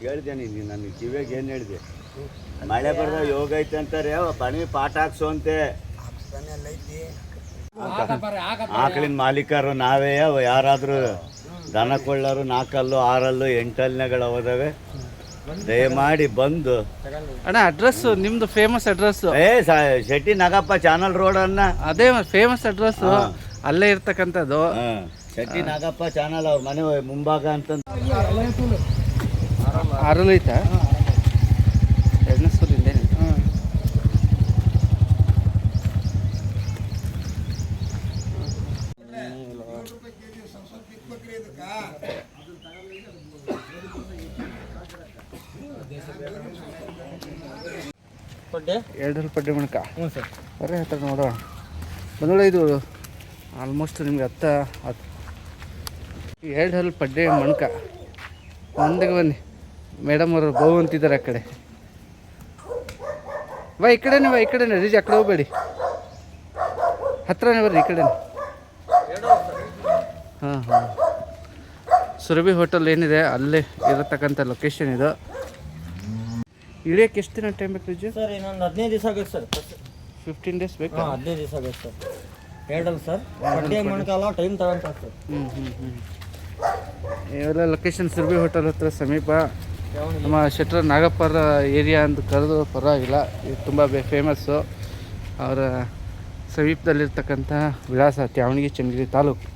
ಹೇಳಿದೆ ನೀನು ನನಗೆ ಕಿವಿಯಾಗ ಏನು ಹೇಳಿದೆ? ಮಳೆ ಬರದ ಯೋಗ ಐತೆ ಅಂತಾರೆ, ಬಣಿ ಪಾಠ ಹಾಕ್ಸು ಅಂತೆ. ಆಕಳಿನ ಮಾಲೀಕರು ನಾವೇ, ಯಾರಾದರೂ ದನ ಕೊಳ್ಳರು 4 6 8 ಹೋದವೆ. ದಯಮಾಡಿ ಬಂದು ಅಣ್ಣ ಅಡ್ರೆಸ್ ನಿಮ್ದು famous address Shetty Nagappa channel road ಅನ್ನ, ಅದೇ ಫೇಮಸ್ ಅಡ್ರೆಸ್ ಅಲ್ಲೇ ಇರ್ತಕ್ಕಂಥದ್ದು. ಶೆಟ್ಟಿ ನಾಗಪ್ಪ ಚಾನಲ್ ಅವ್ರ ಮನೆ ಮುಂಭಾಗ ಅಂತ. ಆರಲು ಐತಾ? ಎರಡನೇ ಸೂಲಿಂದೇನೆ. ಎರಡು ಪಡ್ಡೆ ಮಣಕ. ಹ್ಞೂ ಸರ್. ಬರೀ ಹತ್ರ ನೋಡೋಣ ಬಂದೋಳ. ಇದು ಆಲ್ಮೋಸ್ಟ್ ನಿಮ್ಗೆ 2 ಹಲ್ ಪಡ್ಡೆ ಮಣಕ. ಒಂದಿಗೆ ಬನ್ನಿ, ಮೇಡಮ್ ಅವರು ಬಹು ಅಂತಿದ್ದಾರೆ ಆ ಕಡೆ. ಈ ಕಡೆನೇ ಈ ಕಡೆನೇ ರೀಜ್, ಆ ಕಡೆ ಹೋಗ್ಬೇಡಿ, ಹತ್ರನೇ ಬರ್ರಿ ಈ ಕಡೆನೇ. ಹಾಂ ಸುರಭಿ ಹೋಟೆಲ್ ಏನಿದೆ ಅಲ್ಲೇ ಇರತಕ್ಕಂಥ ಲೊಕೇಶನ್ ಇದು. ಇಳಿಯೋಕ್ಕೆ ಎಷ್ಟು ದಿನ ಟೈಮ್ ಬೇಕು ರೀಜು? ಸರ್ ಇನ್ನೊಂದು 15 ದಿವಸ ಬೇಕು ಸರ್. 15 ಡೇಸ್ ಬೇಕು. 15 ದಿವಸ ಬೇಕು ಸರ್. ಎರಡಲ್ಲ ಸರ್, ಪಡ್ಡೆ ಮಣ್ಕಾಲ ಟೈಮ್ ತಗೊಂತ ಸರ್. ಇವೆಲ್ಲ ಲೊಕೇಶನ್ ಸುರಭಿ ಹೋಟೆಲ್ ಹತ್ರ ಸಮೀಪ. ನಮ್ಮ ಶೆಟ್ರ ನಾಗಪ್ಪರ ಏರಿಯಾ ಅಂತ ಕರೆದು ಪರವಾಗಿಲ್ಲ, ಇದು ತುಂಬ ಫೇಮಸ್ಸು. ಅವರ ಸಮೀಪದಲ್ಲಿರ್ತಕ್ಕಂಥ ವಿಳಾಸ ತ್ಯಾವಣಗಿ ಚನ್ನಗಿರಿ ತಾಲೂಕು.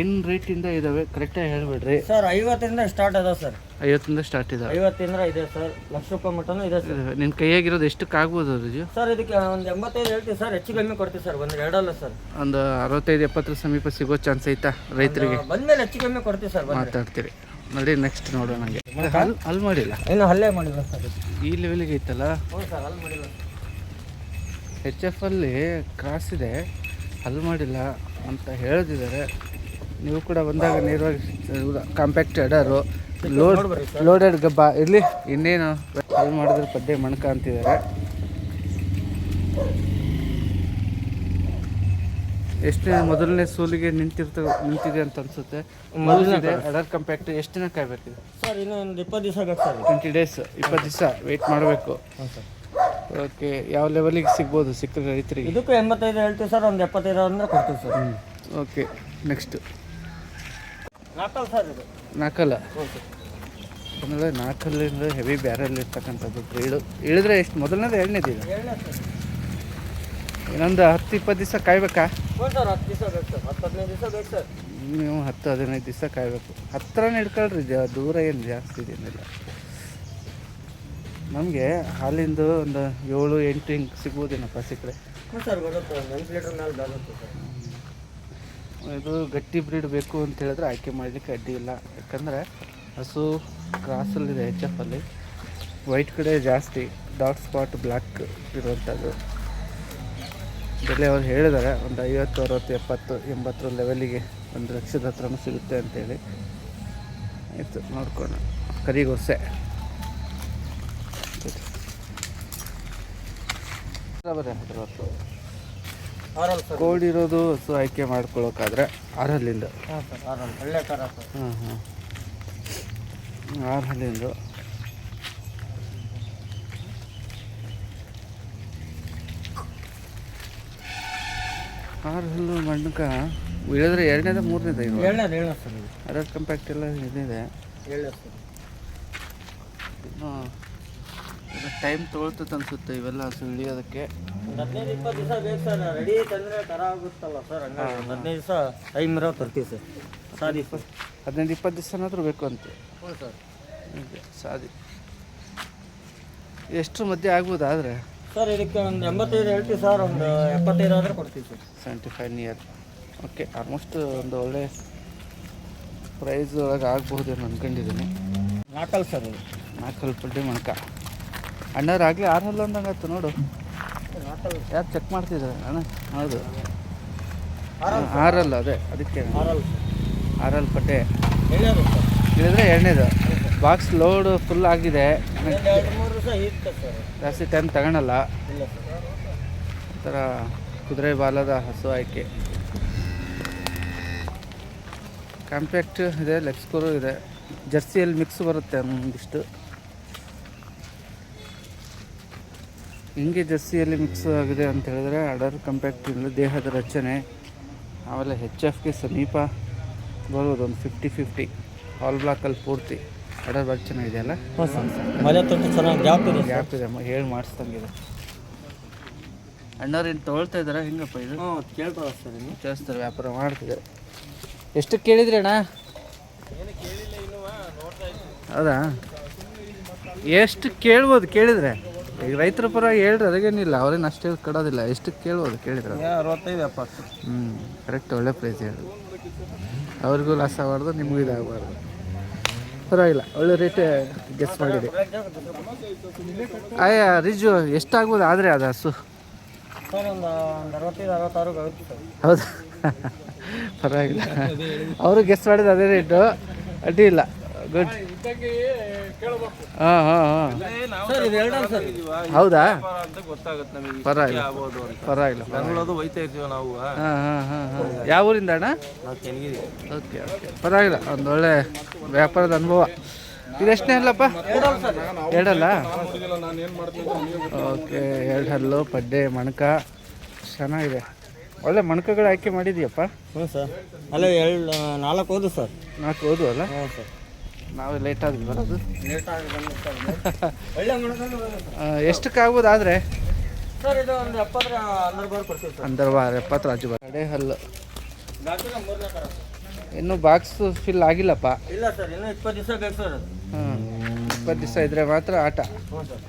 ಏನು ರೇಟಿಂದ ಇದ್ದಾವೆ ಕರೆಕ್ಟಾಗಿ ಹೇಳಿಬಿಡ್ರಿ ಸರ್. 50ರಿಂದ ಸ್ಟಾರ್ಟ್ ಅದ ಸರ್. 50ರಿಂದ ಸ್ಟಾರ್ಟ್ ಇದಾವೆ. 50ರಿಂದ ಇದೆ ಸರ್, ₹1,00,000 ಮಟನೂ ಇದೆ ಸರ್. ನಿನ್ನ ಕೈಯಾಗಿರೋದು ಎಷ್ಟಕ್ಕೆ ಆಗ್ಬೋದು ರೀಜು? ಸರ್ ಇದಕ್ಕೆ ಒಂದು 85 ಹೇಳ್ತೀವಿ ಸರ್, ಹೆಚ್ಚು ಕಮ್ಮಿ ಕೊಡ್ತೀವಿ ಸರ್. ಒಂದು ಎರಡಲ್ಲ ಸರ್, ಒಂದು 65-70 ಸಮೀಪ ಸಿಗೋ ಚಾನ್ಸ್ ಐತಾ ರೈತರಿಗೆ? ಬಂದಮೇಲೆ ಹೆಚ್ಚು ಕಮ್ಮಿ ಕೊಡ್ತೀವಿ ಸರ್. ಮಾತಾಡ್ತೀರಿ ನೋಡಿ. ನೆಕ್ಸ್ಟ್ ನೋಡೋಣ. ನನಗೆ ಅಲ್ಲಿ ಮಾಡಿಲ್ಲ, ಇನ್ನು ಹಲ್ಲೆ ಮಾಡಿಲ್ಲ ಸರ್. ಈ ಲೆವೆಲಿಗೆ ಐತಲ್ಲ. ಹ್ಞೂ ಸರ್, ಅಲ್ಲಿ ಮಾಡಿಲ್ಲ. HF ಅಲ್ಲಿ ಕ್ರಾಸ್ ಇದೆ, ಅಲ್ಲಿ ಮಾಡಿಲ್ಲ ಅಂತ ಹೇಳ್ತಿದ್ದಾರೆ. ನೀವು ಕೂಡ ಬಂದಾಗ ನೇರವಾಗಿ ಕಾಂಪ್ಯಾಕ್ಟ್ ಎಡರು ಲೋಡೆಡ್ ಗಬ್ಬ ಇರಲಿ, ಇನ್ನೇನು ಅಲ್ಲಿ ಮಾಡಿದ್ರೆ ಪಡ್ಡೆ ಮಣ್ಕ ಅಂತಿದ್ದಾರೆ. ಎಷ್ಟೇ ಮೊದಲನೇ ಸೂಲಿಗೆ ನಿಂತಿದೆ ಅಂತ ಅನ್ಸುತ್ತೆ. ಮೊದಲಿದೆ ಎಡರ್ ಕಾಂಪ್ಯಾಕ್ಟ್. ಎಷ್ಟು ದಿನ ಕಾಯ್ಬೇಕಿದೆ ಸರ್? ಇನ್ನೂ ಒಂದು 20 ದಿವಸ ಬೇಕು ಸರ್. 20 ಡೇಸ್ 20 ದಿವಸ ವೆಯ್ಟ್ ಮಾಡಬೇಕು. ಓಕೆ, ಯಾವ ಲೆವೆಲಿಗೆ ಸಿಗ್ಬೋದು ಸಿಕ್ಕರೆ ರೈತರಿಗೆ? ಇದಕ್ಕೂ 85 ಹೇಳ್ತೀವಿ ಸರ್, ಒಂದು 75 ಅಂದ್ರೆ ಕೊಡ್ತೀವಿ ಸರ್. ಓಕೆ, ನೆಕ್ಸ್ಟ್ ನಾಲ್ಕಲ್ಲ ಸರ್ ಇದು. ನಾಲ್ಕಲ್ಲ. ಅಂದರೆ ನಾಲ್ಕಲ್ಲಿಂದ ಹೆವಿ ಬ್ಯಾರಲ್ಲಿ ಇರ್ತಕ್ಕಂಥದ್ದು ಬ್ರೀಡು. ಇಳಿದ್ರೆ ಎಷ್ಟು? ಮೊದಲನೇದು ಎರಡನೇದು ಇದು. ಇನ್ನೊಂದು 10-20 ದಿವಸ ಕಾಯ್ಬೇಕಾ? ಹ್ಞೂ ಸರ್, 10 ದಿವಸ ಬೇಕು ಸರ್. 10-15 ದಿವಸ ಬೇಕು ಸರ್. ನೀವು 10-15 ದಿವಸ ಕಾಯಬೇಕು. ಹತ್ರನೇ ಹಿಡ್ಕೊಳ್ರಿ, ದೂರ ಏನು ಜಾಸ್ತಿ ಏನಿಲ್ಲ. ನಮಗೆ ಹಾಲಿಂದು ಒಂದು 7-8 ಹಿಂಗೆ ಸಿಗ್ಬೋದೇನಪ್ಪ ಸಿಕ್ಕರೆ? ಹ್ಞೂ ಸರ್, ಬರುತ್ತೆ. 8 ಲೀಟ್ರ್ ಮೇಲೆ ಬರುತ್ತೆ ಸರ್. ಇದು ಗಟ್ಟಿ ಬ್ರೀಡ್ ಬೇಕು ಅಂತ ಹೇಳಿದ್ರೆ ಆಯ್ಕೆ ಮಾಡಲಿಕ್ಕೆ ಅಡ್ಡಿ ಇಲ್ಲ. ಯಾಕಂದರೆ ಹಸು ಕ್ರಾಸಲ್ಲಿದೆ HF ಅಲ್ಲಿ. ವೈಟ್ ಕಡೆ ಜಾಸ್ತಿ, ಡಾರ್ಕ್ ಸ್ಪಾಟ್ ಬ್ಲ್ಯಾಕ್ ಇರುವಂಥದ್ದು. ಬೆಲೆ ಅವ್ರು ಹೇಳಿದ್ದಾರೆ ಒಂದು 50, 60, 70, 80 ಲೆವೆಲಿಗೆ 1,00,000 ಹತ್ರನೂ ಸಿಗುತ್ತೆ ಅಂತೇಳಿ. ಆಯಿತು, ನೋಡ್ಕೊಂಡು ಕರಿಗೊರ್ಸೆ ಕೋಲ್ಡ್ ಇರೋದು ಹಸು ಆಯ್ಕೆ ಮಾಡ್ಕೊಳ್ಳೋಕ್ಕಾದ್ರೆ 6 ಹಲ್ಲಿಂದ. ಹಾಂ ಸರ್, ಒಳ್ಳೆ ಥರ ಸರ್. 6 ಹಲ್ಲಿಂದ. ಹಲ್ಲು ಮಣ್ಣಕ್ಕೆ ಇಳಿದ್ರೆ ಎರಡನೇದ ಮೂರನೇದ? ಇದು ಎರಡನೇದು ಸರ್. ಅಡರ್ ಕಾಂಪ್ಯಾಕ್ಟ್ ಎಲ್ಲ ಇದಿದೆ. ಇನ್ನು ಟೈಮ್ ತೊಗೊಳ್ತದೆ ಅನಿಸುತ್ತೆ ಇವೆಲ್ಲ ಹಸು ಇಳಿಯೋದಕ್ಕೆ. 15-20 ದಿವಸ ಬೇಕು ಸರ್. ರೆಡಿ ತಂದರೆ ಥರ ಆಗುತ್ತಲ್ಲ ಸರ್, ಹಂಗಾಗಿ 15 ದಿವಸ ಟೈಮ್ ಇರೋ ತರ್ತೀವಿ ಸರ್. ಸಾದಿ 15-20 ದಿವಸನಾದರೂ ಬೇಕು ಅಂತ. ಹ್ಞೂ ಸರ್. ಸಾದಿ ಎಷ್ಟು ಮಧ್ಯೆ ಆಗ್ಬೋದು? ಆದರೆ ಸರ್ ಇದಕ್ಕೆ ಒಂದು 85 ಹೇಳ್ತೀವಿ ಸರ್, ಒಂದು 75 ಆದರೆ ಕೊಡ್ತೀವಿ ಸರ್. 75 ನಿಯರ್. ಓಕೆ, ಆಲ್ಮೋಸ್ಟ್ ಒಂದು ಒಳ್ಳೆ ಪ್ರೈಸ್ ಒಳಗೆ ಆಗ್ಬಹುದೇನು ಅಂದ್ಕೊಂಡಿದ್ದೀನಿ. ನಾಲ್ಕಲ್ಲ ಸರ್ ಇದು. 4 ಹಲ್ಲು ಪಡ್ಡೆ ಮಣಕ. ಅಣ್ಣವ್ರು ಆಗಲಿ 6 ಹಲ್ಲು ಅಂದಂಗೆ ಆಯ್ತು ನೋಡು. ಯಾರು ಚೆಕ್ ಮಾಡ್ತಿದ್ದಾರೆ ಅಣ್ಣ? ಹೌದು, 6 ಹಲ್ಲು. ಅದಕ್ಕೆ 6 ಹಲ್ಲು ಪಡ್ಡೆ ಇಳಿದ್ರೆ ಎರಡನೇದು. ಬಾಕ್ಸ್ ಲೋಡ್ ಫುಲ್ ಆಗಿದೆ. 2-3 ದಿವಸ ಇರುತ್ತೆ ಸರ್, ಜಾಸ್ತಿ ಟೈಮ್ ತಗೊಳಲ್ಲ. ಇಲ್ಲ ಸರ್. ಒಂಥರ ಕುದುರೆ ಬಾಲದ ಹಸು ಆಯ್ಕೆ. ಕಾಂಪ್ಯಾಕ್ಟ್ ಇದೆ, ಲೆಗ್ ಸ್ಕೋರು ಇದೆ. ಜರ್ಸಿಯಲ್ಲಿ ಮಿಕ್ಸ್ ಬರುತ್ತೆ ಒಂದಿಷ್ಟು. ಹಿಂಗೆ ಜರ್ಸಿಯಲ್ಲಿ ಮಿಕ್ಸ್ ಆಗಿದೆ ಅಂತ ಹೇಳಿದ್ರೆ ಅಡರ್ ಕಾಂಪ್ಯಾಕ್ಟ್ ಇಲ್ಲ, ದೇಹದ ರಚನೆ ಆಮೇಲೆ HFಗೆ ಸಮೀಪ ಬರೋದು ಒಂದು 50-50. ಹಾಲ್ ಬ್ಲಾಕಲ್ಲಿ ಪೂರ್ತಿ ಅಡರ್ ಭಾಳ ಚೆನ್ನಾಗಿದೆಯಲ್ಲ. ಮಲೆ ತೊಟ್ಟು ಚೆನ್ನಾಗಿ ಗ್ಯಾಪ್ ಇದೆ. ಗ್ಯಾಪ್ ಇದೆ, ಹೇಳಿ ಮಾಡಿಸ್ದಂಗಿದೆ. ಅಣ್ಣವ್ರು ಏನು ತೊಗೊಳ್ತಾ ಇದ್ದಾರೆ ಹಿಂಗಪ್ಪ ಇದು? ಕೇಳ್ತಾರೆ ಸರ್, ಇನ್ನು ಕೇಳಿಸ್ತಾರೆ, ವ್ಯಾಪಾರ ಮಾಡ್ತಿದ್ದಾರೆ. ಎಷ್ಟು ಕೇಳಿದ್ರಿ ಅಣ್ಣ? ಹೌದಾ, ಎಷ್ಟು ಕೇಳ್ಬೋದು ಕೇಳಿದರೆ? ಈಗ ರೈತರ ಪರ ಹೇಳ್ರಿ, ಅದಕ್ಕೇನಿಲ್ಲ, ಅವ್ರೇನು ಅಷ್ಟೇ ಕೊಡೋದಿಲ್ಲ. ಎಷ್ಟು ಕೇಳ್ಬೋದು ಕೇಳಿದ್ರೆ? 65-70. ಕರೆಕ್ಟ್, ಒಳ್ಳೆ ಪ್ರೈಸ್ ಹೇಳಿ. ಅವ್ರಿಗೂ ಲಾಸ್ ಆಗಬಾರ್ದು, ನಿಮಗೂ ಇದಾಗಬಾರ್ದು. ಪರವಾಗಿಲ್ಲ, ಒಳ್ಳೆ ರೇಟೇ ಗೆಸ್ ಮಾಡಿದೆ. ಆಯಾ ರಿಜು ಎಷ್ಟಾಗ್ಬೋದು ಆದರೆ ಅದು ಹಸು? ಸರ್ ಒಂದು 65-66 ಆಗುತ್ತೆ ಸರ್. ಹೌದಾ, ಪರವಾಗಿಲ್ಲ. ಅವರು ಗೆಸ್ ಮಾಡಿದ ಅದೇ ರೇಟು, ಅಡ್ಡಿ ಇಲ್ಲ. ಗುಡ್. ಹಾಂ ಹಾಂ ಹಾಂ, ಸರ್ ಇದು ಎರಡಲ್ಲ ಸರ್. ಹೌದಾ, ಗೊತ್ತಾಗುತ್ತೆ ನಮಗೆ. ಪರವಾಗಿಲ್ಲ ಪರವಾಗಿಲ್ಲ. ಬೆಂಗಳೂರು ಹೋಯ್ತಾ ಇರ್ತೀವಿ ನಾವು. ಹಾಂ ಹಾಂ ಹಾಂ ಹಾಂ. ಯಾವ ಊರಿಂದ ಅಣ್ಣ? ನಾವು ಚೆನ್ನಗಿರಿ. ಓಕೆ ಓಕೆ, ಪರವಾಗಿಲ್ಲ, ಒಂದು ಒಳ್ಳೆ ವ್ಯಾಪಾರದ ಅನುಭವ. ಇದೆಷ್ಟನೇ ಅಲ್ಲಪ್ಪ? ಎರಡಲ್ಲ? ಓಕೆ, 2 ಹಲ್ಲು, ಪಡ್ಡೆ, ಮಣಕ ಚೆನ್ನಾಗಿದೆ. ಒಳ್ಳೆ ಮಣಕಗಳು ಆಯ್ಕೆ ಮಾಡಿದೀಯಪ್ಪ. ಹ್ಞೂ ಸರ್, ಅಲ್ಲ 4 ಹೋದು ಸರ್. 4 ಓದು ಅಲ್ಲ? ಹ್ಞೂ ಸರ್. ನಾವು ಲೇಟ್ ಆದ್ವಿ ಬರೋದು. ಲೇಟಾಗಿ ಬಂದು ಸರ್. ಒಳ್ಳೆ ಮಣಕಗಳು ಎಷ್ಟಕ್ಕಾಗ್ಬೋದು ಆದರೆ? ಸರ್ ಇದು ಒಂದು 70 ಅಂದರ್ ಬಾರ್ ಕೊಡ್ತೀವಿ ಸರ್. ಅಂದರ್ ಬಾರ್ 70 ರಾಜು ಬಾರ್. ಕಡೆ ಹಲ್ಲು ಡಾಕ್ಟರ್ 3ನೇ ಕರ. ಇನ್ನೂ ಬಾಕ್ಸ್ ಫಿಲ್ ಆಗಿಲ್ಲಪ್ಪ. ಇಲ್ಲ ಸರ್, ಇನ್ನೂ 20 ದಿವಸ ಬೇಕು ಸರ್ ಅದು. 20 ದಿವಸ ಇದ್ದರೆ ಮಾತ್ರ ಆಟ. ಹ್ಞೂ ಸರ್.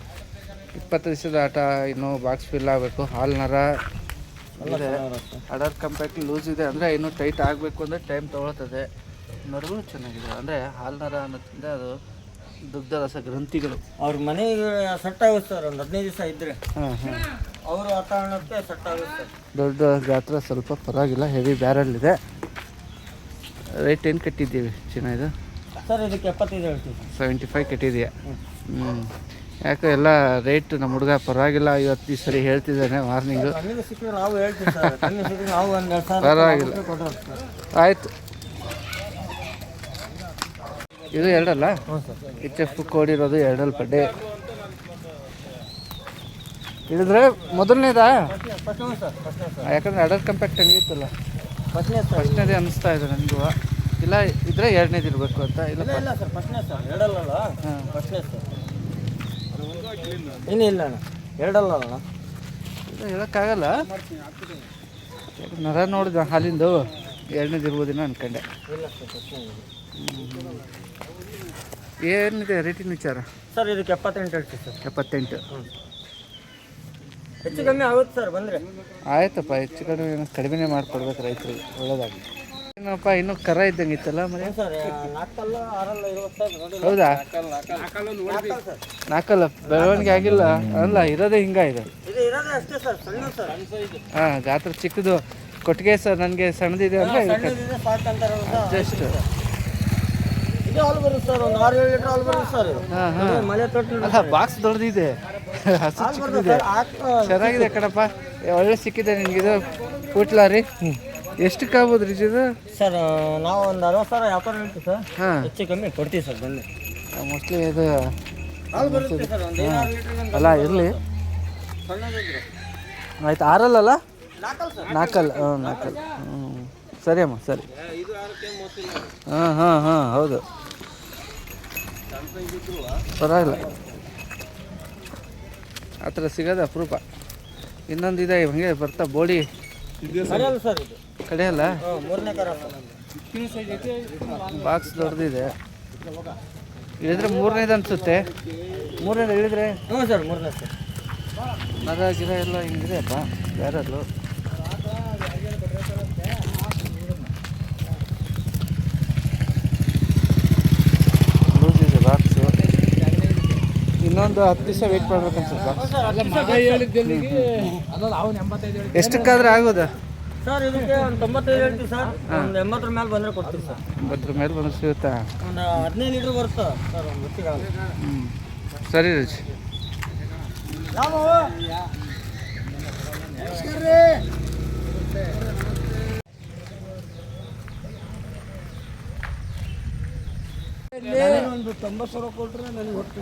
20 ದಿವಸದ ಆಟ, ಇನ್ನೂ ಬಾಕ್ಸ್ ಫಿಲ್ ಆಗಬೇಕು. ಹಾಲ್ ನರ ಇದೆ, ಅಡರ್ ಕಾಂಪ್ಯಾಕ್ಟ್ ಲೂಸ್ ಇದೆ, ಅಂದರೆ ಇನ್ನೂ ಟೈಟ್ ಆಗಬೇಕು ಅಂದರೆ ಟೈಮ್ ತೊಗೊಳ್ತದೆ. ನರಗಳು ಚೆನ್ನಾಗಿದೆ, ಅಂದರೆ ಹಾಲ್ ನರ ಅನ್ನೋದ್ರಿಂದ ಅದು ದುಗ್ಧ ರಸ ಗ್ರಂಥಿಗಳು. ಅವ್ರ ಮನೆಗೆ ಸೆಟ್ ಆಗುತ್ತೆ ಸರ್, ಒಂದು 15 ದಿವಸ ಇದ್ದರೆ. ಹಾಂ ಹಾಂ, ಅವರು ವಾತಾವರಣಕ್ಕೆ ಸೆಟ್ ಆಗುತ್ತೆ ಸರ್. ದೊಡ್ಡ ಗಾತ್ರ, ಸ್ವಲ್ಪ ಪರವಾಗಿಲ್ಲ, ಹೆವಿ ಬ್ಯಾರಲ್ ಇದೆ. ರೇಟ್ ಏನು ಕಟ್ಟಿದ್ದೀವಿ ಚಿನ್ನ ಇದು? ಸರ್ ಇದಕ್ಕೆ 75 ಹೇಳ್ತೀವಿ ಸರ್. 75 ಕಟ್ಟಿದೆಯಾ? ಯಾಕೆ ಎಲ್ಲ ರೇಟ್ ನಮ್ಮ ಹುಡುಗ ಪರವಾಗಿಲ್ಲ, 50 ಸರಿ ಹೇಳ್ತಿದ್ದಾನೆ ಮಾರ್ನಿಂಗು. ಕಮ್ಮಿಗೆ ಸಿಕ್ಕಿದ್ರೆ ನಾವು ಹೇಳ್ತೀವಿ ಸರ್, ಕಮ್ಮಿ ಸಿಕ್ಕಿದ್ರೆ ನಾವು ಒಂದು 2,000 ಪರವಾಗಿಲ್ಲ, ಕೊಡೋದು ಸರ್. ಆಯಿತು. ಇದು ಎರಡಲ್ಲ? ಹ್ಞೂ ಸರ್. HF ಕೋಡಿರೋದು 2 ಪಡ್ಡೆ. ಇಳಿದ್ರೆ ಮೊದಲನೇದಾ? ಫಸ್ಟ್ನೇ ಸರ್, ಫಸ್ಟ್ನೇ ಸರ್. ಯಾಕಂದರೆ ಅಡರ್ ಕಾಂಪ್ಯಾಕ್ಟ್ ಹಂಗಿತ್ತಲ್ಲ, ಫಸ್ಟ್ನೇ ಸರ್. ಫಸ್ಟ್ನೇದೇ ಅನ್ನಿಸ್ತಾ ಇದೆ ನನಗೂ. ಇಲ್ಲ ಇದ್ರೆ 2ನೇದು ಇರಬೇಕು ಅಂತ. ಇಲ್ಲ ಇಲ್ಲ ಇಲ್ಲ ಸರ್, ಫಸ್ಟ್ನೇ ಸರ್, ಎರಡಲ್ಲ. ಹಾಂ, ಫಸ್ಟ್ನೇ ಸರ್. ಇನ್ನೂ ಇಲ್ಲ ಅಣ್ಣ, ಎರಡಲ್ಲ ಅಣ್ಣ. ಇದು ಹೇಳೋಕ್ಕಾಗಲ್ಲ, ನರ ನೋಡಿದ ಹಾಲಿಂದು 2ನೇದು ಇರ್ಬೋದೇನೋ ಅನ್ಕೊಂಡೆ. ಇಲ್ಲ ಸರ್, ಫಸ್ಟ್ನೇ ಇದೆ. ಏನಿದೆ ರೇಟಿನ ವಿಚಾರ? ಸರ್ ಇದಕ್ಕೆ 78 ಹೇಳ್ತೀವಿ ಸರ್. 78. ಹೆಚ್ಚು ಕಮ್ಮಿ ಆಗುತ್ತೆ ಸರ್ ಬಂದರೆ. ಆಯ್ತಪ್ಪ, ಹೆಚ್ಚು ಕಡಿಮೆ ಮಾಡಿಕೊಡ್ಬೇಕು ರೈತರಿಗೆ, ಒಳ್ಳೇದಾಗಿ. ಏನಪ್ಪ ಇನ್ನೂ ಕರ ಇದ್ದಂಗೆ ಇತ್ತಲ್ಲ ಮನೆ? ಸರ್ 4 6 ಇರುತ್ತೆ ಸರ್. ನೋಡಿ. ಹೌದಾ? 4 ಸರ್. 4 ಬೆಳವಣಿಗೆ ಆಗಿಲ್ಲ ಅಲ್ಲ, ಇರೋದೇ ಹಿಂಗಾಗಿದೆ. ಇದು ಇರೋದೇ ಅಷ್ಟೇ ಸರ್, ಸಣ್ಣ ಸರ್. ಹಾಂ, ಗಾತ್ರ ಚಿಕ್ಕದು ಕೊಟ್ಟಿಗೆ ಸರ್. ನನಗೆ ಸಣ್ಣದಿದೆ ಅಂದರೆ ಸಣ್ಣದಿದೆ ಸಾಕಂತಾರೆ ಜಸ್ಟ್. ಇದು ಹಾಲು ಬರುತ್ತೆ ಸರ್, ಒಂದು 6-7 ಲೀಟ್ರ್ ಹಾಲು ಬರುತ್ತೆ ಸರ್. ಹಾಂ ಹಾಂ, ಮಳೆ ತೊಟ್ಟು ಅಲ್ಲ ಬಾಕ್ಸ್ ದೊಡ್ಡದಿದೆ, ಹಸು ಚಿಕ್ಕದಿದೆ. ಚೆನ್ನಾಗಿದೆ ಕಣಪ್ಪ, ಒಳ್ಳೆ ಸಿಕ್ಕಿದೆ ನಿನಗಿದು ಪೂಟ್ಲಾರಿ. ಎಷ್ಟಕ್ಕಾಗ್ಬೋದು ರೀ ಇದು? ಸರ್ ನಾವು ಒಂದು 60,000 ವ್ಯಾಪಾರ ಹೇಳ್ತೀವಿ ಸರ್. ಹಾಂ, ಹೆಚ್ಚು ಕಮ್ಮಿ ಕೊಡ್ತೀವಿ ಸರ್ ಬನ್ನಿ. ಮೋಸ್ಟ್ಲಿ ಇದು ಹಾಲು ಬರುತ್ತೆ ಸರ್, ಒಂದು 6 ಲೀಟ್ರ್ ಅಲ್ಲ ಇರಲಿ. ಸಣ್ಣದಿದ್ರೆ. ಆಯ್ತು, 6 ಅಲ್ಲ? 4 ಸರ್. 4. ಹ್ಞೂ 4. ಸರಿ ಅಮ್ಮ, ಸರಿ. ಇದು 6ಕ್ಕೆ 30. ಹಾಂ ಹಾಂ ಹಾಂ, ಹೌದು, ಪರವಾಗಿಲ್ಲ. ಆ ಥರ ಸಿಗೋದು ಅಪರೂಪ. ಇನ್ನೊಂದಿದೆ ಹಂಗೆ ಬರ್ತಾ ಬೋಡಿ ಸರಿಯಲ್ಲ ಸರ್ ಇದು. ಕಡೆಯಲ್ಲ? 3ನೇ ಕರ. ಬಾಕ್ಸ್ ದೊಡ್ಡದಿದೆ. ಇಳಿದ್ರೆ 3ನೇದು ಅನಿಸುತ್ತೆ. 3ನೇದು ಇಳಿದ್ರೆ? ಹ್ಞೂ ಸರ್, 3ನೇ ಸರ್. ನರ ಗಿರ ಎಲ್ಲ ಹಿಂಗಿದೆಯಪ್ಪ ಬೇರೆದು. ಲೂಸ್ ಇದೆ ಬಾಕ್ಸು. ಇನ್ನೊಂದು 10 ದಿವಸ ವೆಯ್ಟ್ ಮಾಡ್ಬೇಕು ಅನ್ಸುತ್ತೆ. ಎಷ್ಟಕ್ಕಾದ್ರೆ ಆಗೋದು ಸರ್? ಇದಕ್ಕೆ ಒಂದು 95 ಹೇಳ್ತೀವಿ ಸರ್. ಒಂದು 80 ಮೇಲೆ ಬಂದರೆ ಕೊಡ್ತೀವಿ ಸರ್. 80 ಮೇಲೆ ಬಂದ್ರೆ ಸಿಗುತ್ತಾ? ಒಂದು 15 ಲೀಟ್ರ್ ಬರುತ್ತೆ ಸರ್ ಒಂದು ಹೊತ್ತಿಗೆ. ಸರಿ ರುಚಿ. ಒಂದು 90,000 ಕೊಟ್ಟರೆ ನನಗೆ ಹೊಟ್ಟು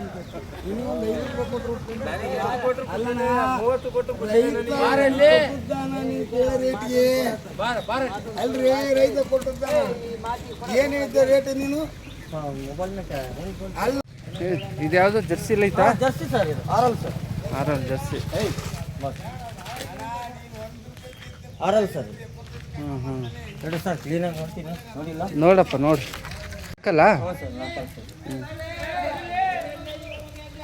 ಇನ್ನೊಂದು 5 ರೂಪಾಯಿ ಕೊಟ್ಟರು ಅಲ್ಲಣ್ಣ 30 ಕೊಟ್ಟು ರೇಟ್ಗೆ ಅಲ್ರಿ ರೈತ ಕೊಟ್ಟದ್ದ ಏನು ಹೇಳ್ತಾ ರೇಟ್ ನೀನು ಅಲ್ಲ ಇದು ಯಾವುದು ಜರ್ಸಿ ಐತಾ? ಜರ್ಸಿ ಸರ್ ಇದು ಆರಲ್ ಸರ್. ಆರಲ್ ಜರ್ಸಿ. ಆರಲ್ ಸರ್ ಇದು. ಹ್ಞೂ ನೋಡಿ ಸರ್ ಕ್ಲೀನಾಗಿ ನೋಡ್ತೀನಿ ನೋಡಿಲ್ಲ. ನೋಡಪ್ಪ ನೋಡಿ ಹಾಕಲ್ಲ. ಹ್ಞೂ ಸರ್ ನಾಲ್ಕು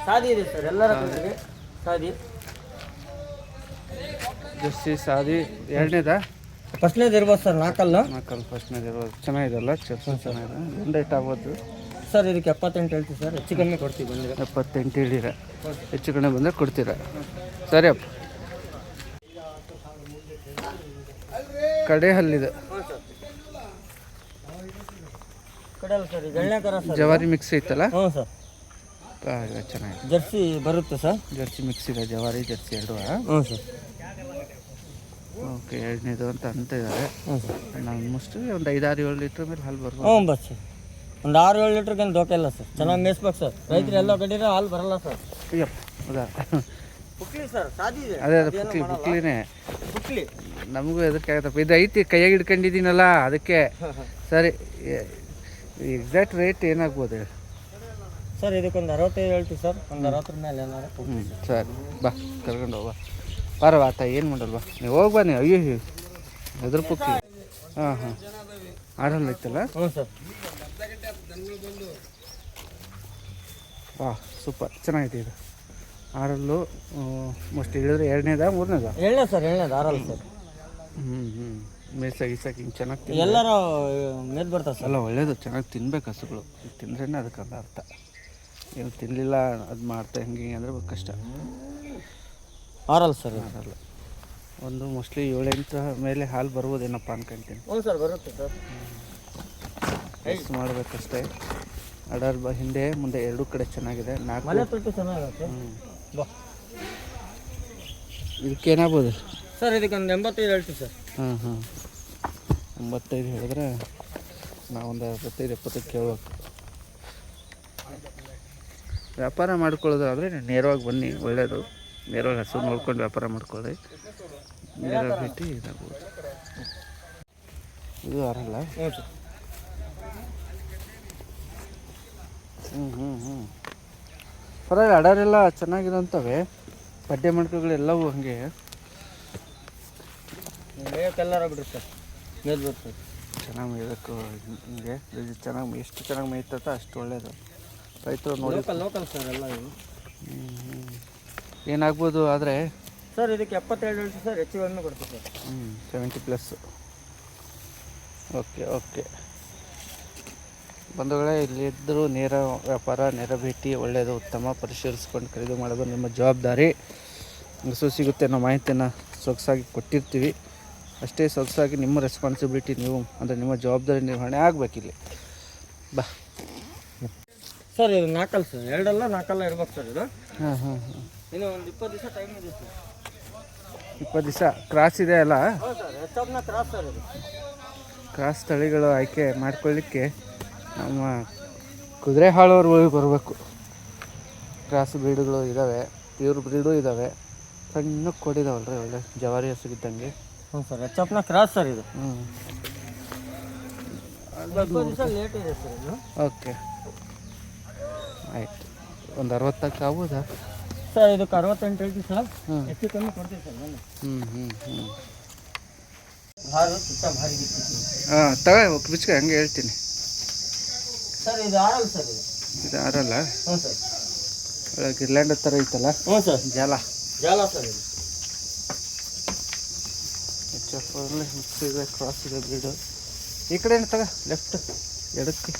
ಸಾದಿ ಇದೆ ಸರ್ ಎಲ್ಲರ ಕಡೆಗೆ ಸಾದಿ. ಜರ್ಸಿ ಸಾದಿ ಎರಡನೇದಾ? ಫಸ್ಟ್ನೇದು ಇರ್ಬೋದು ಸರ್ ನಾಲ್ಕಲ್ಲ. ನಾಲ್ಕಲ್ಲ ಫಸ್ಟ್ನೇದು ಇರ್ಬೋದು. ಚೆನ್ನಾಗಿದೆಲ್ಲ ಚರ್ಸ ಚೆನ್ನಾಗಿದೆ. ಒಂದು ರೇಟ್ ಆಗ್ಬೋದು ಸರ್. ಇದಕ್ಕೆ 78 ಹೇಳ್ತೀವಿ ಸರ್. ಹೆಚ್ಚು ಕಮ್ಮಿ ಕೊಡ್ತೀವಿ ಬಂದರೆ. 78 ಹೇಳಿರ. ಹೆಚ್ಚು ಕಡೆ ಬಂದರೆ ಕೊಡ್ತೀರಾ? ಸರಿ ಅಪ್ಪ. ಕಡೆ ಹಲ್ಲಿದೆ. ಹ್ಞೂ ಸರ್ ಕಡೆ ಅಲ್ಲ ಸರ್. ಇದು ಎಣ್ಣೆ ಕರ ಸರ್. ಜವಾರಿ ಮಿಕ್ಸ್ ಐತಲ್ಲ? ಹ್ಞೂ ಸರ್. ಚೆನ್ನಾಗಿದೆ. ಜರ್ಸಿ ಬರುತ್ತೆ ಸರ್. ಜರ್ಸಿ ಮಿಕ್ಸ್ ಇದೆ. ಜವಾರಿ ಜರ್ಸಿ ಎರಡು. ಹ್ಞೂ ಸರ್. ಓಕೆ ಎರಡನೇದು ಅಂತ ಇದ್ದಾರೆ. ಹ್ಞೂ ಸರ್. ಆಲ್ಮೋಸ್ಟ್ ಒಂದು 5-6-7 ಲೀಟ್ರ್ ಮೇಲೆ ಹಾಲು ಬರ್ಬೋದು. ಹ್ಞೂ ಬಸ್ ಸರ್. ಒಂದು 6-7 ಲೀಟ್ರ್ಗೇನು ದೋಖೆ ಇಲ್ಲ ಸರ್. ಚೆನ್ನಾಗಿ ಮೇಯಿಸ್ಬೇಕು ಸರ್. ರೈತರು ಎಲ್ಲ ಕಡೆ ಹಾಲು ಬರಲ್ಲ ಸರ್. ಅಯ್ಯಪ್ಪ ಹೌದಾ? ಬುಕ್ಲಿ ಸರ್ ಸಾದಿ ಇದೆ. ಅದೇ ಬುಕ್ಲಿನೇ. ಬುಕ್ಲಿ ನಮಗೂ ಎದಕ್ಕೆ ಆಗತ್ತಪ್ಪ. ಇದು ಐತಿ ಕೈಯಾಗಿ ಹಿಡ್ಕೊಂಡಿದ್ದೀನಲ್ಲ ಅದಕ್ಕೆ. ಸರಿ ಎಕ್ಸಾಕ್ಟ್ ರೇಟ್ ಏನಾಗ್ಬೋದು ಹೇಳಿ ಸರ್? ಇದಕ್ಕೊಂದು 65 ಹೇಳ್ತೀವಿ ಸರ್. ಒಂದು 60 ಮೇಲೆ ಏನಾರು. ಹ್ಞೂ ಸರಿ ಬಾ ಕರ್ಕೊಂಡು ಹೋಗ್ಬಾ. ಬಾರವ ಆತ ಏನು ಮಾಡಲ್ವಾ ನೀವು ಹೋಗ್ಬಾ ನೀವು. ಅಯ್ಯೋ ಎದ್ರ ಪುಕ್ಕಿ. ಹಾಂ ಆರಲ್ಲ ಐತಲ್ಲ? ಹ್ಞೂ ಸರ್. ವಾ ಸೂಪರ್ ಚೆನ್ನಾಗಿದೆ ಇದು. ಆರಲ್ಲು ಮೋಸ್ಟ್ ಹೇಳಿದ್ರೆ ಎರಡನೇದಾ ಮೂರನೇದಾ? ಎಣ್ಣೆ ಸರ್. ಎಣ್ಣೆದು ಆರಲ್ಲ ಸರ್. ಮೇಸಾಗಿ ಹಿಂಗೆ ಚೆನ್ನಾಗಿ ಎಲ್ಲರೂ ಮೇದ್ ಬರ್ತಾರೆ ಸರ್. ಅಲ್ಲ ಒಳ್ಳೇದು. ಚೆನ್ನಾಗಿ ತಿನ್ಬೇಕು ಹಸುಗಳು. ತಿಂದ್ರೇ ಅದಕ್ಕೆ ಒಂದು ಅರ್ಥ. ಏನು ತಿನ್ನಲಿಲ್ಲ ಅದು ಮಾಡ್ತಾ ಹಿಂಗೆ ಅಂದರೆ ಕಷ್ಟ. ಆರಲ್ಲ ಸರ್. ಆರಲ್ಲ ಒಂದು ಮೋಸ್ಟ್ಲಿ 7-8 ಮೇಲೆ ಹಾಲು ಬರ್ಬೋದೇನಪ್ಪ ಅನ್ಕೊಂತೀನಿ. ಹ್ಞೂ ಸರ್ ಬರುತ್ತೆ ಸರ್. ಟೆಸ್ಟ್ ಮಾಡಬೇಕಷ್ಟೇ. ಅಡರ್ ಹಿಂದೆ ಮುಂದೆ ಎರಡೂ ಕಡೆ ಚೆನ್ನಾಗಿದೆ. ಮನೆ 4 ತೊಟ್ಟು ಚೆನ್ನಾಗುತ್ತೆ. ಬಾ ಇದಕ್ಕೇನಾಗ್ಬೋದು ಸರ್? ಇದಕ್ಕೊಂದು 85 ಹೇಳ್ತೀವಿ ಸರ್. 95 ಹೇಳಿದ್ರೆ ನಾವೊಂದು 65-70 ಕೇಳ್ಬೇಕು. ವ್ಯಾಪಾರ ಮಾಡ್ಕೊಳ್ಳೋದಾದರೆ ನೇರವಾಗಿ ಬನ್ನಿ ಒಳ್ಳೆಯದು. ನೇರವಾಗಿ ಹಸು ನೋಡ್ಕೊಂಡು ವ್ಯಾಪಾರ ಮಾಡ್ಕೊಳ್ಳಿ. ನೇರ ಭೇಟಿ ಇದಾಗ್ಬೋದು. ಇದು ಆರಲ್ಲ? ಹ್ಞೂ ಸರ್. ಪರವಾಗಿಲ್ಲ. ಅಡರೆಲ್ಲ ಚೆನ್ನಾಗಿರೋಂಥವೆ. ಪಡ್ಡೆ ಮಣ್ಕಗಳೆಲ್ಲವೂ ಹಾಗೆ ಮೇಯಕ್ಕೆಲ್ಲರ ಬಿಡ್ರಿ ಸರ್. ಮೇದ್ ಬರ್ತದೆ. ಚೆನ್ನಾಗಿ ಮೇಯಬೇಕು. ಹಿಂಗೆ ಇದು ಚೆನ್ನಾಗಿ ಎಷ್ಟು ಚೆನ್ನಾಗಿ ಮೇಯ್ತತ ಅಷ್ಟು ಒಳ್ಳೆಯದು. ರೈತರು ನೋಡಿ ಲೋಕಲ್ ಸರ್ ಎಲ್ಲ ಇವು. ಏನಾಗ್ಬೋದು ಆದರೆ ಸರ್? ಇದಕ್ಕೆ 77 ಹೇಳ್ತೀವಿ ಸರ್. ಹೆಚ್ಚು ಕಮ್ಮಿ ಕೊಡ್ತೀವಿ ಸರ್. 70+. ಓಕೆ ಬಂಧುಗಳೇ, ಇಲ್ಲಿದ್ದರೂ ನೇರ ವ್ಯಾಪಾರ, ನೇರ ಭೇಟಿ ಒಳ್ಳೆಯದು, ಉತ್ತಮ. ಪರಿಶೀಲಿಸ್ಕೊಂಡು ಖರೀದಿ ಮಾಡೋದು ನಿಮ್ಮ ಜವಾಬ್ದಾರಿ. ಹಸು ಸಿಗುತ್ತೆ ಅನ್ನೋ ಮಾಹಿತಿಯನ್ನು ಸೊಗಸಾಗಿ ಕೊಟ್ಟಿರ್ತೀವಿ. ಅಷ್ಟೇ ಸೊಗಸಾಗಿ ನಿಮ್ಮ ರೆಸ್ಪಾನ್ಸಿಬಿಲಿಟಿ ನೀವು ಅಂದರೆ ನಿಮ್ಮ ಜವಾಬ್ದಾರಿ ನಿರ್ವಹಣೆ ಆಗಬೇಕಿಲ್ಲಿ. ಬಾ ಸರ್. ಇದು ನಾಲ್ಕಲ್ಲ ಸರ್. ಎರಡಲ್ಲ ನಾಲ್ಕಲ್ಲ ಇರ್ಬೇಕು ಸರ್. ಇದು ಹಾಂ ಇನ್ನು ಒಂದು 20 ದಿವಸ ಟೈಮ್ ಇದೆ ಸರ್. 20 ದಿವಸ ಕ್ರಾಸ್ ಇದೆ ಅಲ್ಲ? ಹೌದು ಸರ್. ಹೆಚ್ಚನ್ನ ಕ್ರಾಸ್ ಸರ್. ಇದು ಕ್ರಾಸ್ ತಳಿಗಳು ಆಯ್ಕೆ ಮಾಡ್ಕೊಳ್ಳಿಕ್ಕೆ ನಮ್ಮ ಕುದುರೆ ಹಾಳೋರು ಬರಬೇಕು. ಕ್ರಾಸ್ ಬ್ರೀಡ್ಗಳು ಇದ್ದಾವೆ, ಪ್ಯೂರ್ ಬ್ರೀಡು ಇದ್ದಾವೆ. ಸಣ್ಣ ಕೊಡಿದಾವಲ್ರಿ ಒಳ್ಳೆ ಜವಾರಿ ಹಸುಗಿದ್ದಂಗೆ. ಹ್ಞೂ ಸರ್. ಹೆಚ್ಚಪ್ಪನ ಕ್ರಾಸ್ ಸರ್ ಇದು. 20 ದಿವಸ ಲೇಟ್ ಇದೆ ಸರ್ ಇದು. ಓಕೆ ಆಯಿತು. ಒಂದು 60ಕ್ಕೆ ಆಗ್ಬೋದಾ ಸರ್? ಇದಕ್ಕೆ 68 ಹೇಳ್ತೀವಿ ಸರ್. ಹೆಚ್ಚು ಕಮ್ಮಿ ಕೊಡ್ತೀವಿ ಸರ್ ನಾನು. ಹಾಲು ಸುತ್ತ ಭಾರಿ ಬಿಡ್ತೀವಿ. ತಗೋ ಬಿಚ್ಕ ಹಂಗೆ ಹೇಳ್ತೀನಿ ಸರ್. ಇದು ಆರಲ್ಲ ಸರ್. ಇದು ಆರಲ್ಲ? ಹ್ಞೂ ಸರ್. ಒಳಗೆ ಗಿರ್ಲ್ಯಾಂಡ್ ಥರ ಐತಲ್ಲ? ಹ್ಞೂ ಸರ್. ಜಾಲ ಸರ್. ಇದು HF ಮಿಕ್ಸ್ ಇದೆ, ಕ್ರಾಸ್ ಇದೆ ಬ್ರೀಡು. ಈ ಕಡೆ ತಗ ಲೆಫ್ಟ್ ಎಡಕ್ಕೆ.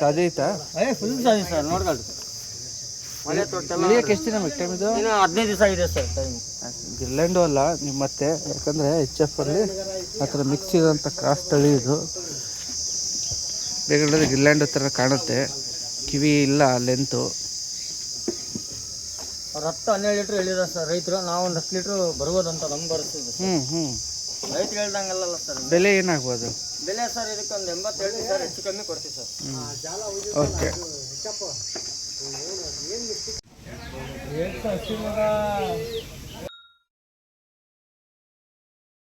ಸಾದಿ ಐತಾ? Full Sadi sir. ನೋಡ್ಕೊಳ್ರಿ ಮನೆ ತೊಟ್ಟೆಲ್ಲ. ಇಳಿಯಕ್ಕೆ ಎಷ್ಟು ದಿನ ಬೇಕು ಟೈಮ್ ಇದು? ಇನ್ನು 15 ದಿವಸ ಇದೆ ಸರ್ ಟೈಮ್. ಗಿರ್ಲ್ಯಾಂಡು ಅಲ್ಲ ನಿಮ್ಮ ಮತ್ತೆ, ಯಾಕಂದರೆ HF ಅಲ್ಲಿ ಆ ಥರ ಮಿಕ್ಸ್ ಇರೋಂಥ ಕ್ರಾಸ್ ತಳಿ ಇದು. ಬೇಗ ಗಿರ್ಲ್ಯಾಂಡ್ ಥರ ಕಾಣುತ್ತೆ. ಕಿವಿ ಇಲ್ಲ ಲೆಂತು. ಅವ್ರು 10-12 ಲೀಟ್ರ್ ಹೇಳಿದ ಸರ್ ರೈತರು. ನಾವು ಒಂದು 10 ಲೀಟ್ರ್ ಬರ್ಬೋದಂತ ನಮ್ಗೆ ಬರ್ತಿದ್ದೆ. ರೈತ ಹೇಳ್ದಂಗಲ್ಲ ಸರ್. ಬೆಲೆ ಏನಾಗ್ಬೋದು? ಬೆಲೆ ಸರ್ ಇದಕ್ಕೆ ಒಂದು 80 ಹೇಳ್ತೀವಿ ಸರ್, ಹೆಚ್ಚು ಕಮ್ಮಿ ಕೊಡ್ತೀವಿ ಸರ್. ಓಕೆ. ಏನು ಹಸಿ ಮಗ